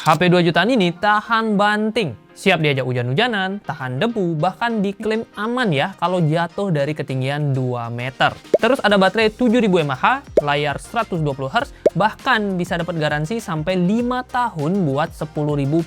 HP 2 jutaan ini tahan banting, siap diajak hujan-hujanan, tahan debu, bahkan diklaim aman ya kalau jatuh dari ketinggian 2 meter. Terus ada baterai 7000 mAh, layar 120Hz, bahkan bisa dapat garansi sampai 5 tahun buat 10.000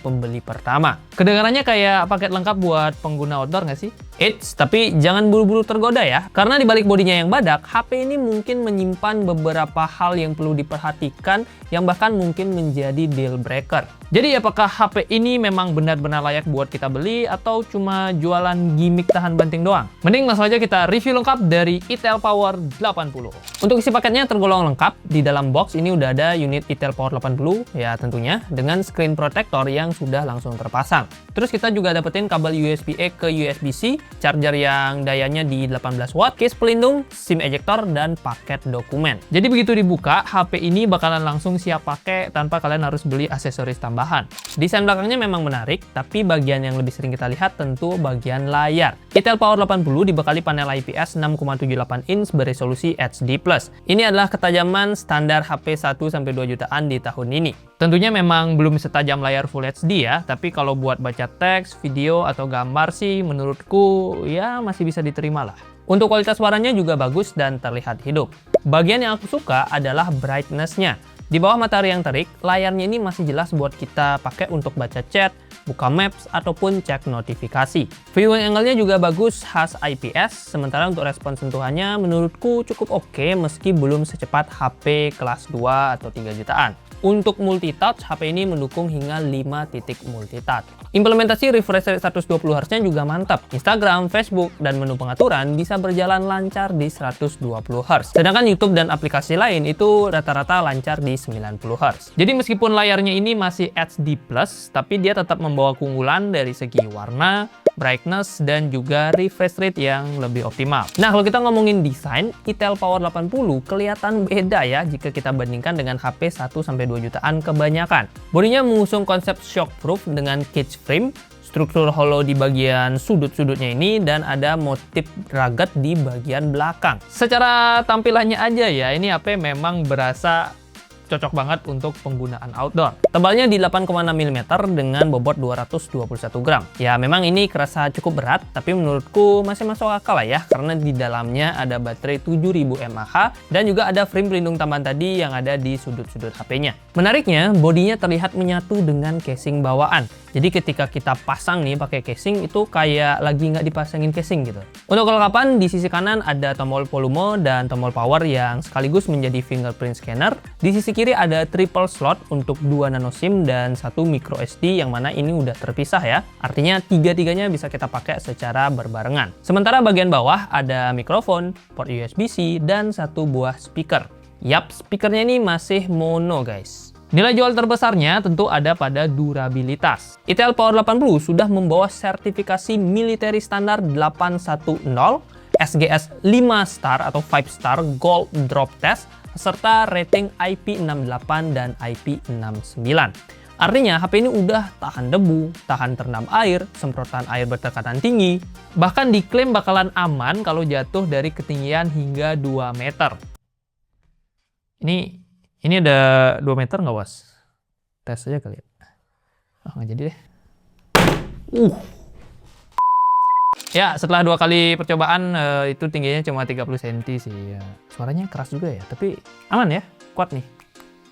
pembeli pertama. Kedengarannya kayak paket lengkap buat pengguna outdoor nggak sih? Eits, tapi jangan buru-buru tergoda ya, karena di balik bodinya yang badak, HP ini mungkin menyimpan beberapa hal yang perlu diperhatikan yang bahkan mungkin menjadi deal breaker. Jadi apakah HP ini memang benar-benar layak buat kita beli atau cuma jualan gimmick tahan banting doang? Mending langsung aja kita review lengkap dari Itel Power 80. Untuk isi paketnya tergolong lengkap. Di dalam box ini udah ada unit Itel Power 80 ya tentunya dengan screen protector yang sudah langsung terpasang. Terus kita juga dapetin kabel USB-A ke USB-C, charger yang dayanya di 18 watt, case pelindung, SIM ejector, dan paket dokumen. Jadi begitu dibuka, HP ini bakalan langsung siap pakai tanpa kalian harus beli aksesoris tambahan. Desain belakangnya memang menarik, tapi bagian yang lebih sering kita lihat tentu bagian layar. Itel Power 80 dibekali panel IPS 6,78 inch beresolusi HD+. Ini adalah ketajaman standar HP 1-2 jutaan di tahun ini. Tentunya memang belum setajam layar Full HD ya, tapi kalau buat baca teks, video, atau gambar sih menurutku ya masih bisa diterima lah. Untuk kualitas suaranya juga bagus dan terlihat hidup. Bagian yang aku suka adalah brightness-nya. Di bawah matahari yang terik, layarnya ini masih jelas buat kita pakai untuk baca chat, buka maps, ataupun cek notifikasi. Viewing angle-nya juga bagus khas IPS, sementara untuk respon sentuhannya menurutku cukup oke meski belum secepat HP kelas 2 atau 3 jutaan. Untuk multitouch, HP ini mendukung hingga 5 titik multitouch. Implementasi refresh rate 120Hz-nya juga mantap. Instagram, Facebook, dan menu pengaturan bisa berjalan lancar di 120Hz. Sedangkan YouTube dan aplikasi lain itu rata-rata lancar di 90Hz. Jadi meskipun layarnya ini masih HD+, tapi dia tetap membawa keunggulan dari segi warna, brightness, dan juga refresh rate yang lebih optimal. Nah, kalau kita ngomongin desain, Itel Power 80 kelihatan beda ya jika kita bandingkan dengan HP 1-2 jutaan kebanyakan. Bodinya mengusung konsep shockproof dengan cage frame, struktur hollow di bagian sudut-sudutnya ini, dan ada motif rugged di bagian belakang. Secara tampilannya aja ya, ini HP memang berasa cocok banget untuk penggunaan outdoor. Tebalnya di 8,6 mm dengan bobot 221 gram. Ya memang ini kerasa cukup berat, tapi menurutku masih masuk akal lah ya, karena di dalamnya ada baterai 7000 mAh dan juga ada frame pelindung tambahan tadi yang ada di sudut-sudut HP-nya. Menariknya, bodinya terlihat menyatu dengan casing bawaan. Jadi ketika kita pasang nih pakai casing itu kayak lagi nggak dipasangin casing gitu. Untuk kelengkapan, di sisi kanan ada tombol volume dan tombol power yang sekaligus menjadi fingerprint scanner. Di sisi kiri ada triple slot untuk 2 nano SIM dan 1 micro SD yang mana ini udah terpisah ya. Artinya tiga-tiganya bisa kita pakai secara berbarengan. Sementara bagian bawah ada mikrofon, port USB-C, dan 1 buah speaker. Yap, speakernya ini masih mono guys. Nilai jual terbesarnya tentu ada pada durabilitas. Itel Power 80 sudah membawa sertifikasi military standar 810, SGS 5 star atau 5 star Gold Drop Test, serta rating IP68 dan IP69. Artinya HP ini udah tahan debu, tahan terendam air, semprotan air bertekanan tinggi, bahkan diklaim bakalan aman kalau jatuh dari ketinggian hingga 2 meter. Ini ada 2 meter nggak, Was? Tes aja kali ya. Nggak jadi deh. Ya, setelah 2 kali percobaan, itu tingginya cuma 30 cm sih. Ya. Suaranya keras juga ya, tapi aman ya, kuat nih.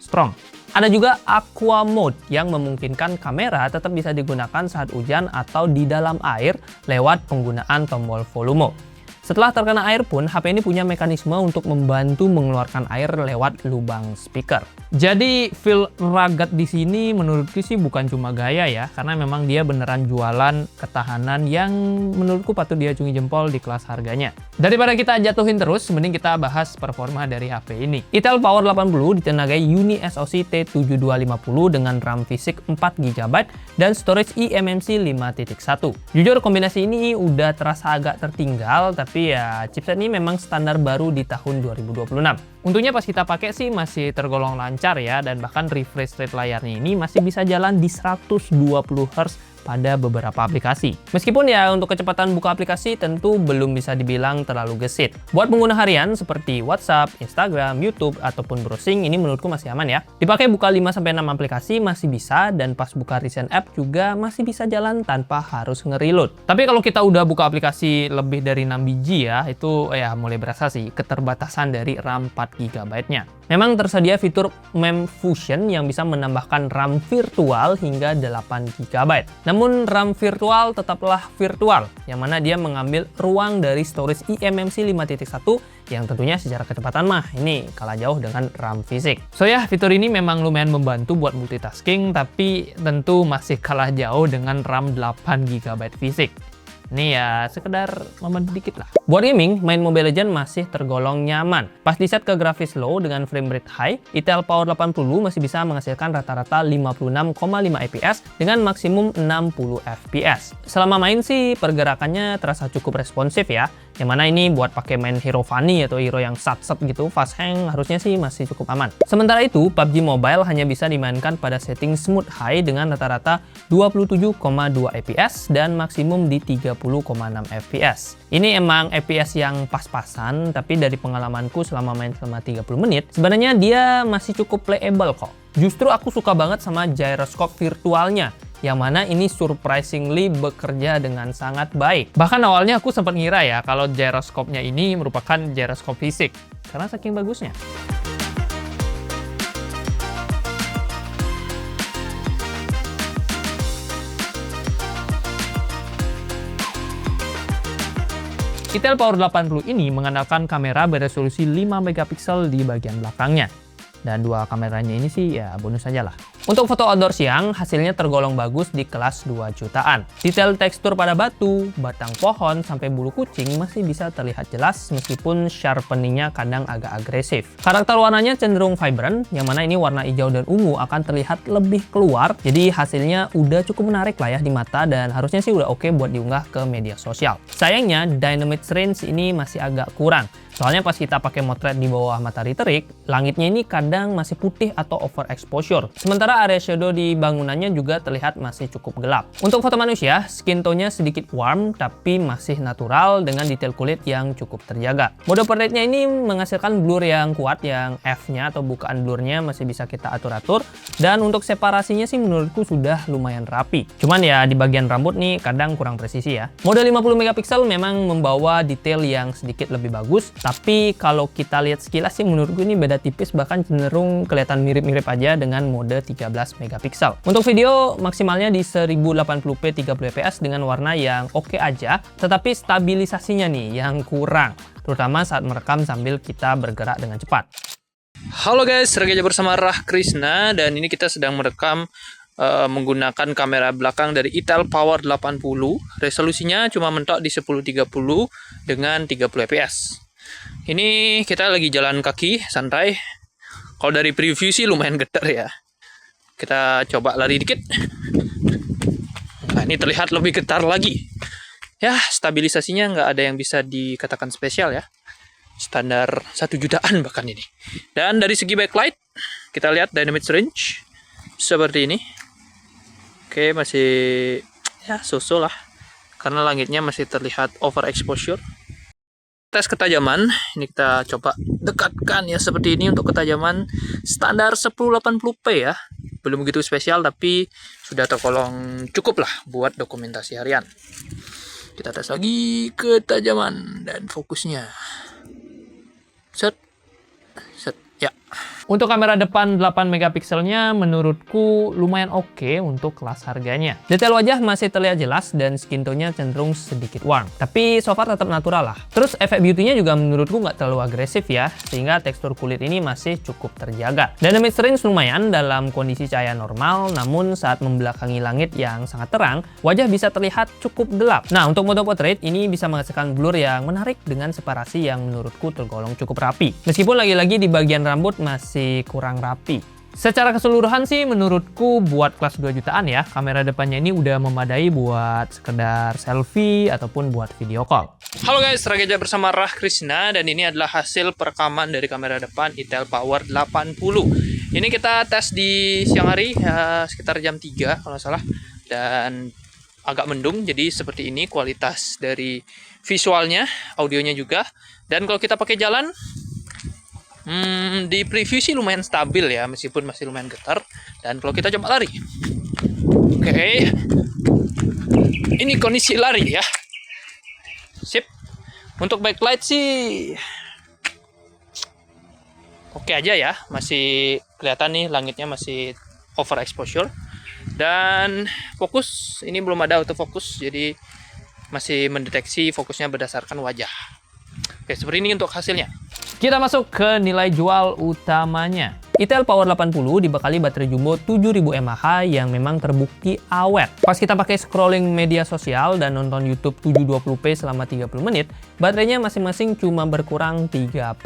Strong. Ada juga Aqua Mode yang memungkinkan kamera tetap bisa digunakan saat hujan atau di dalam air lewat penggunaan tombol volume. Setelah terkena air pun, HP ini punya mekanisme untuk membantu mengeluarkan air lewat lubang speaker. Jadi, feel rugged di sini menurutku sih bukan cuma gaya ya, karena memang dia beneran jualan ketahanan yang menurutku patut diacungi jempol di kelas harganya. Daripada kita jatuhin terus, mending kita bahas performa dari HP ini. Itel Power 80 ditenagai Uni SoC T7250 dengan RAM fisik 4GB dan storage eMMC 5.1. Jujur kombinasi ini udah terasa agak tertinggal, tapi ya chipset ini memang standar baru di tahun 2026. Untungnya pas kita pakai sih masih tergolong lancar ya, dan bahkan refresh rate layarnya ini masih bisa jalan di 120 Hz pada beberapa aplikasi. Meskipun ya untuk kecepatan buka aplikasi tentu belum bisa dibilang terlalu gesit. Buat pengguna harian seperti WhatsApp, Instagram, YouTube, ataupun browsing, ini menurutku masih aman ya. Dipakai buka 5-6 aplikasi masih bisa, dan pas buka recent app juga masih bisa jalan tanpa harus nge-reload. Tapi kalau kita udah buka aplikasi lebih dari 6 biji ya, itu ya mulai berasa sih keterbatasan dari RAM 4 GB-nya. Memang tersedia fitur Mem Fusion yang bisa menambahkan RAM virtual hingga 8 GB. Namun RAM virtual tetaplah virtual, yang mana dia mengambil ruang dari storage eMMC 5.1 yang tentunya secara kecepatan mah ini kalah jauh dengan RAM fisik. So ya, fitur ini memang lumayan membantu buat multitasking, tapi tentu masih kalah jauh dengan RAM 8 GB fisik. Ini ya sekedar membantu dikit lah. Buat gaming, main Mobile Legends masih tergolong nyaman. Pas di set ke grafis low dengan frame rate high, Intel Power 80 masih bisa menghasilkan rata-rata 56,5 fps dengan maksimum 60 fps. Selama main sih pergerakannya terasa cukup responsif ya. Yang mana ini buat pakai main hero funny atau hero yang sat-sat gitu, fast hang harusnya sih masih cukup aman. Sementara itu, PUBG Mobile hanya bisa dimainkan pada setting smooth high dengan rata-rata 27,2 fps dan maksimum di 30,6 fps. Ini emang fps yang pas-pasan, tapi dari pengalamanku selama main selama 30 menit, sebenarnya dia masih cukup playable kok. Justru aku suka banget sama gyroscope virtualnya, yang mana ini surprisingly bekerja dengan sangat baik. Bahkan awalnya aku sempat ngira ya kalau gyroscope-nya ini merupakan gyroscope fisik, karena saking bagusnya. Intel Power 80 ini mengandalkan kamera beresolusi 5 megapiksel di bagian belakangnya. Dan dua kameranya ini sih ya bonus aja lah. Untuk foto outdoor siang, hasilnya tergolong bagus di kelas 2 jutaan. Detail tekstur pada batu, batang pohon, sampai bulu kucing masih bisa terlihat jelas meskipun sharpeningnya kadang agak agresif. Karakter warnanya cenderung vibrant, yang mana ini warna hijau dan ungu akan terlihat lebih keluar. Jadi hasilnya udah cukup menarik lah ya di mata, dan harusnya sih udah oke buat diunggah ke media sosial. Sayangnya dynamic range ini masih agak kurang. Soalnya pas kita pakai motret di bawah matahari terik, langitnya ini kadang masih putih atau overexposure. Sementara area shadow di bangunannya juga terlihat masih cukup gelap. Untuk foto manusia, skin tone-nya sedikit warm tapi masih natural dengan detail kulit yang cukup terjaga. Mode portrait-nya ini menghasilkan blur yang kuat, yang F-nya atau bukaan blurnya masih bisa kita atur-atur. Dan untuk separasinya sih menurutku sudah lumayan rapi. Cuman ya di bagian rambut nih kadang kurang presisi ya. Mode 50 megapiksel memang membawa detail yang sedikit lebih bagus. Tapi kalau kita lihat sekilas sih menurutku ini beda tipis, bahkan cenderung kelihatan mirip-mirip aja dengan mode 13 megapiksel. Untuk video maksimalnya di 1080p 30 fps dengan warna yang oke aja, tetapi stabilisasinya nih yang kurang, terutama saat merekam sambil kita bergerak dengan cepat. Halo guys, Regeja bersama Rah Krishna, dan ini kita sedang merekam menggunakan kamera belakang dari Intel Power 80. Resolusinya cuma mentok di 1080 dengan 30 fps. Ini kita lagi jalan kaki santai. Kalau dari preview sih lumayan getar ya. Kita coba lari dikit. Nah, ini terlihat lebih getar lagi. Ya, stabilisasinya nggak ada yang bisa dikatakan spesial ya. Standar 1 jutaan bahkan ini. Dan dari segi backlight, kita lihat dynamic range seperti ini. Oke, masih ya so-so lah. Karena langitnya masih terlihat overexposure. Tes ketajaman, ini kita coba dekatkan ya seperti ini untuk ketajaman standar 1080p ya. Belum begitu spesial tapi sudah tergolong cukup lah buat dokumentasi harian. Kita tes lagi ketajaman dan fokusnya. Set, ya. Untuk kamera depan 8 megapikselnya menurutku lumayan oke untuk kelas harganya. Detail wajah masih terlihat jelas dan skin tone-nya cenderung sedikit warm. Tapi so far tetap natural lah. Terus efek beauty-nya juga menurutku nggak terlalu agresif ya, sehingga tekstur kulit ini masih cukup terjaga. Dynamic range lumayan dalam kondisi cahaya normal, namun saat membelakangi langit yang sangat terang, wajah bisa terlihat cukup gelap. Nah, untuk mode portrait ini bisa menghasilkan blur yang menarik dengan separasi yang menurutku tergolong cukup rapi. Meskipun lagi-lagi di bagian rambut masih kurang rapi. Secara keseluruhan sih menurutku buat kelas 2 jutaan ya, kamera depannya ini udah memadai buat sekedar selfie ataupun buat video call. Halo guys, Rageja bersama Rah Krishna dan ini adalah hasil perekaman dari kamera depan Itel Power 80. Ini kita tes di siang hari ya, sekitar jam 3 kalau nggak salah, dan agak mendung, jadi seperti ini kualitas dari visualnya, audionya juga. Dan kalau kita pakai jalan, di preview sih lumayan stabil ya, meskipun masih lumayan getar. Dan kalau kita coba lari, oke, ini kondisi lari ya, sip. Untuk backlight sih oke aja ya, masih kelihatan nih langitnya masih overexposure. Dan fokus ini belum ada autofocus, jadi masih mendeteksi fokusnya berdasarkan wajah. Oke, seperti ini untuk hasilnya. Kita masuk ke nilai jual utamanya. Itel Power 80 dibekali baterai jumbo 7000 mAh yang memang terbukti awet. Pas kita pakai scrolling media sosial dan nonton YouTube 720p selama 30 menit, baterainya masing-masing cuma berkurang 3%.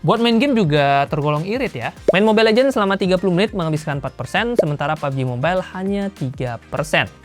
Buat main game juga tergolong irit ya. Main Mobile Legends selama 30 menit menghabiskan 4%, sementara PUBG Mobile hanya 3%.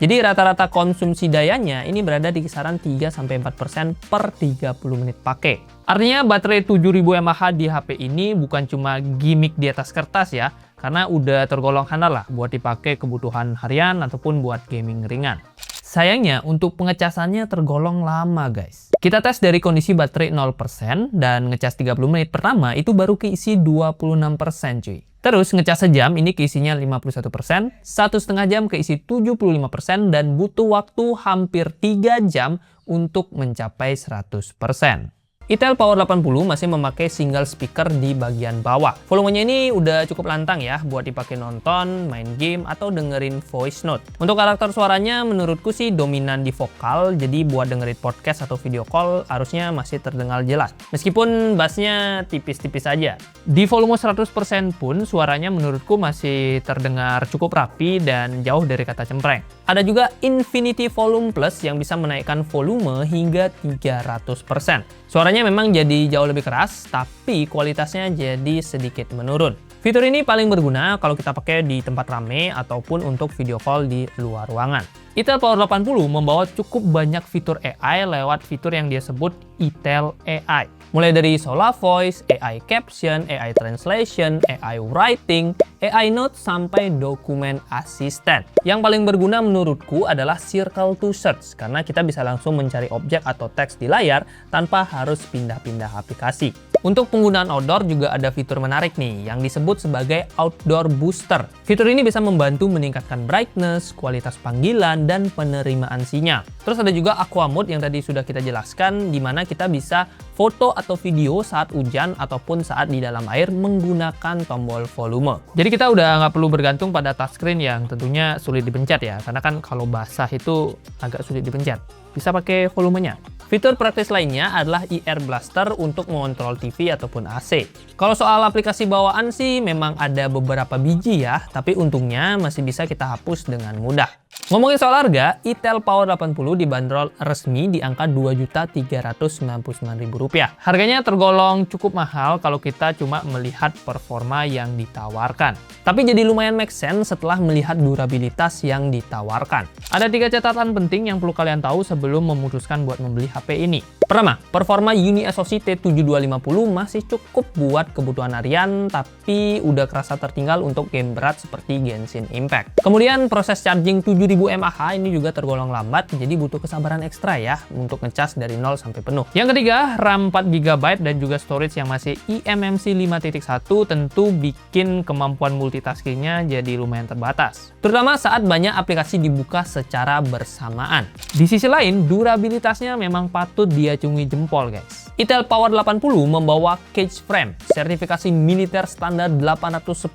Jadi rata-rata konsumsi dayanya ini berada di kisaran 3-4% per 30 menit pakai. Artinya baterai 7000 mAh di HP ini bukan cuma gimmick di atas kertas ya, karena udah tergolong handal lah buat dipakai kebutuhan harian ataupun buat gaming ringan. Sayangnya untuk pengecasannya tergolong lama guys. Kita tes dari kondisi baterai 0% dan ngecas 30 menit pertama itu baru keisi 26% cuy. Terus ngecas sejam ini keisinya 51%, 1,5 jam keisi 75% dan butuh waktu hampir 3 jam untuk mencapai 100%. Itel Power 80 masih memakai single speaker di bagian bawah. Volumenya ini udah cukup lantang ya buat dipakai nonton, main game, atau dengerin voice note. Untuk karakter suaranya menurutku sih dominan di vokal, jadi buat dengerin podcast atau video call harusnya masih terdengar jelas. Meskipun bassnya tipis-tipis aja. Di volume 100% pun suaranya menurutku masih terdengar cukup rapi dan jauh dari kata cempreng. Ada juga Infinity Volume Plus yang bisa menaikkan volume hingga 300%. Suaranya memang jadi jauh lebih keras, tapi kualitasnya jadi sedikit menurun. Fitur ini paling berguna kalau kita pakai di tempat rame ataupun untuk video call di luar ruangan. Itel Power 80 membawa cukup banyak fitur AI lewat fitur yang dia sebut Itel AI. Mulai dari Solar Voice, AI Caption, AI Translation, AI Writing, AI Note, sampai Dokumen Assistant. Yang paling berguna menurutku adalah Circle to Search, karena kita bisa langsung mencari objek atau teks di layar tanpa harus pindah-pindah aplikasi. Untuk penggunaan outdoor juga ada fitur menarik nih, yang disebut sebagai Outdoor Booster. Fitur ini bisa membantu meningkatkan brightness, kualitas panggilan, dan penerimaan sinyal. Terus ada juga Aqua Mode yang tadi sudah kita jelaskan, di mana kita bisa foto atau video saat hujan ataupun saat di dalam air menggunakan tombol volume. Jadi kita udah nggak perlu bergantung pada touchscreen yang tentunya sulit dipencet ya, karena kan kalau basah itu agak sulit dipencet. Bisa pakai volumenya. Fitur praktis lainnya adalah IR Blaster untuk mengontrol TV ataupun AC. Kalau soal aplikasi bawaan sih memang ada beberapa biji ya, tapi untungnya masih bisa kita hapus dengan mudah. Ngomongin soal harga, Itel Power 80 dibanderol resmi di angka Rp2.399.000. Harganya tergolong cukup mahal kalau kita cuma melihat performa yang ditawarkan. Tapi jadi lumayan make sense setelah melihat durabilitas yang ditawarkan. Ada 3 catatan penting yang perlu kalian tahu sebelum memutuskan buat membeli HP ini. Pertama, performa UniSoC T7250 masih cukup buat kebutuhan harian, tapi udah kerasa tertinggal untuk game berat seperti Genshin Impact. Kemudian proses charging 7000 mAh ini juga tergolong lambat, jadi butuh kesabaran ekstra ya untuk ngecas dari 0 sampai penuh. Yang ketiga, RAM 4GB dan juga storage yang masih eMMC 5.1 tentu bikin kemampuan multitaskingnya jadi lumayan terbatas. Terutama saat banyak aplikasi dibuka secara bersamaan. Di sisi lain, durabilitasnya memang patut diacungi jempol guys. Itel Power 80 membawa cage frame, sertifikasi militer standar 810,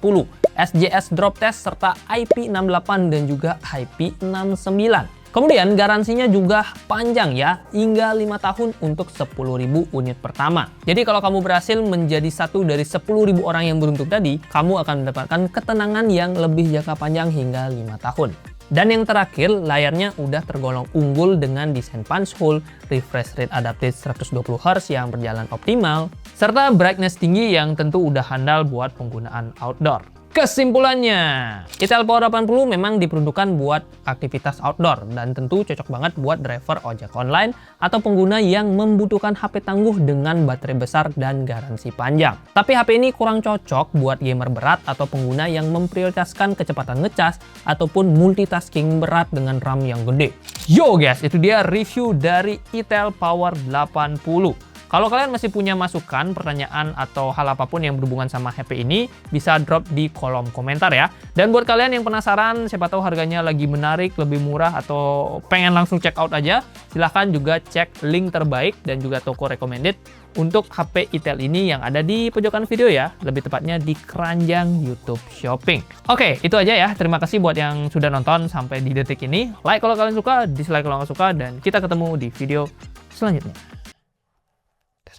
SJS drop test, serta IP68 dan juga IP69. Kemudian garansinya juga panjang ya, hingga 5 tahun untuk 10.000 unit pertama. Jadi kalau kamu berhasil menjadi satu dari 10.000 orang yang beruntung tadi, kamu akan mendapatkan ketenangan yang lebih jangka panjang hingga 5 tahun. Dan yang terakhir, layarnya udah tergolong unggul dengan desain punch hole, refresh rate adaptive 120Hz yang berjalan optimal, serta brightness tinggi yang tentu udah handal buat penggunaan outdoor. Kesimpulannya, Itel Power 80 memang diperuntukkan buat aktivitas outdoor dan tentu cocok banget buat driver ojek online atau pengguna yang membutuhkan HP tangguh dengan baterai besar dan garansi panjang. Tapi HP ini kurang cocok buat gamer berat atau pengguna yang memprioritaskan kecepatan ngecas ataupun multitasking berat dengan RAM yang gede. Yo guys, itu dia review dari Itel Power 80. Kalau kalian masih punya masukan, pertanyaan, atau hal apapun yang berhubungan sama HP ini, bisa drop di kolom komentar ya. Dan buat kalian yang penasaran, siapa tahu harganya lagi menarik, lebih murah, atau pengen langsung check out aja, silahkan juga cek link terbaik dan juga toko recommended untuk HP Itel ini yang ada di pojokan video ya, lebih tepatnya di keranjang YouTube Shopping. Oke, itu aja ya. Terima kasih buat yang sudah nonton sampai di detik ini. Like kalau kalian suka, dislike kalau nggak suka, dan kita ketemu di video selanjutnya.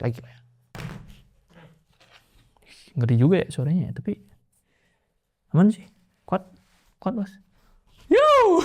Lagi lah ya. Ngeri juga ya suaranya ya, tapi aman sih. Kuat bos. Yo.